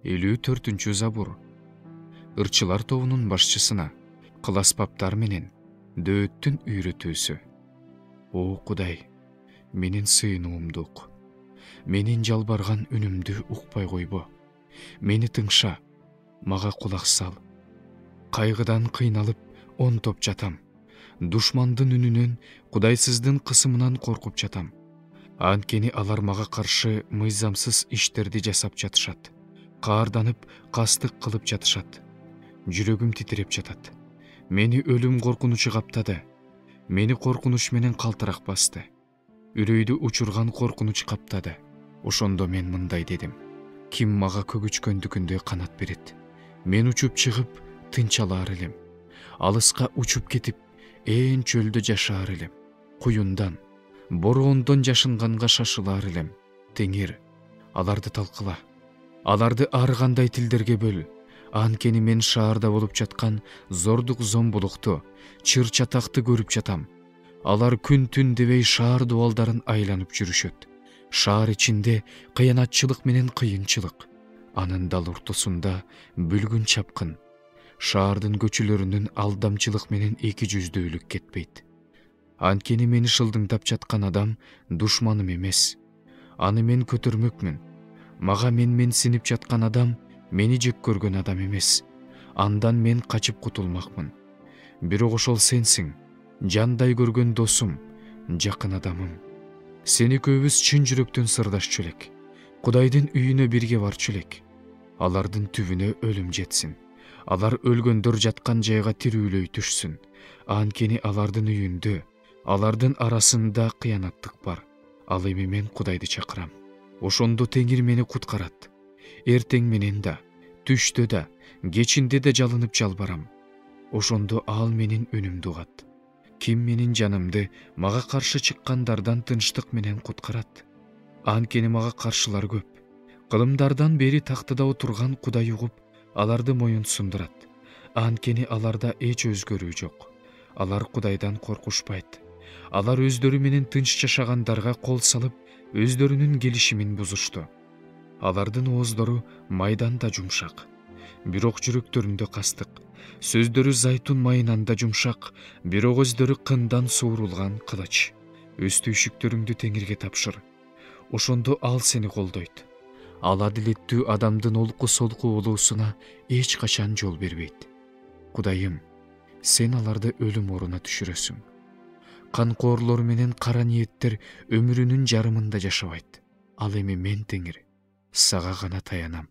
54 забур. Ырчылар тобунун башчысына, кыл аспаптар менен дөөттүн үйрөтүүсү. О Кудай, менин сыйынуумду ук. Менин жалбарган үнүмдү укпай койбо. Мени тыңша, мага кулак сал. Кайгыдан кыйналып онтоп жатам. Душмандын үнүнөн, кудайсыздын кысымынан коркуп жатам. Анткени алар мага каршы мыйзамсыз иштерди жасап жатышат. Каарданып, кастык кылып жатышат. Жүрөгүм титиреп жатат. Мени өлүм коркунучу каптады. Мени коркунуч менен калтырак басты. Үрөйдү учурган коркунуч каптады. Ошондо мен мындай дедим: ким мага көгүчкөндүкүндө канат берет? Мен учуп чыгып, тынч алар элем. Алыска учуп кетип, ээн чөлдө жашаар элем. Куюндан, бороондон жашынганга шашылар элем. Теңир, аларды талкыла. Аларды ар кандай тилдерге бөл. Анткени мен шаарда болуп жаткан зордук зомбулукту, чыр чатакты көрүп жатам. Алар күн-түн дебей шаар дубалдарын айланып жүрүшөт. Шаар ичинде кыянатчылык менен кыйынчылык. Анын дал ортосунда бүлгүн чапкын. Шаардын көчөлөрүнөн алдамчылык менен эки жүздүүлүк кетпейт. Анткени мени шылдыңдап жаткан адам душманым эмес. Аны мен көтөрмөкмүн. Мага менсинип жаткан адам мени жек көргөн адам эмес. Андан мен качып кутулмакмын. Бирок ошол сенсиң, жандай көргөн досум, жакын адамым. Сени көбүбүз чын жүрөктөн сырдашчу элек. Кудайдын үйүнө бирге барчу элек. Алардын түбүнө өлүм жетсин. Алар өлгөндөр жаткан жайга тирүүлөй түшсүн. Анткени алардын үйүндө, алардын арасында кыянаттык бар. Ал эми мен Кудайды чакырам. Ошондо Теңир мени куткарат. Эртең менен да, түштө да, кечинде да жалынып жалбарам. Ошондо ал менин үнүмдү угат. Ким менин жанымды мага каршы чыккандардан тынчтык менен куткарат? Анткени мага каршылар көп. Кылымдардан бери тактыда отурган Кудай угуп, аларды моюн сундурат. Анткени аларда эч өзгөрүү жок. Алар Кудайдан коркушпайт. Алар өздөрү менен тынч жашагандарга кол салып, өздөрүнүн келишимин бузушту. Алардын ооздору майдан да жумшак, бирок жүрөктөрүндө кастык. Сөздөрү зайтун майынан да жумшак, бирок өздөрү кындан суурулган кылыч. Өз түйшүктөрүңдү Теңирге тапшыр. Ошондо ал сени колдойт. Ал адилеттүү адамдын олку-солку болуусуна эч качан жол бербейт. Кудайым, сен аларды өлүм оруна түшүрөсүң. Канкоорлор менен кара ниеттер өмүрүнүн жарымында жашабайт. Ал эми мен Теңир, сага гана таянам.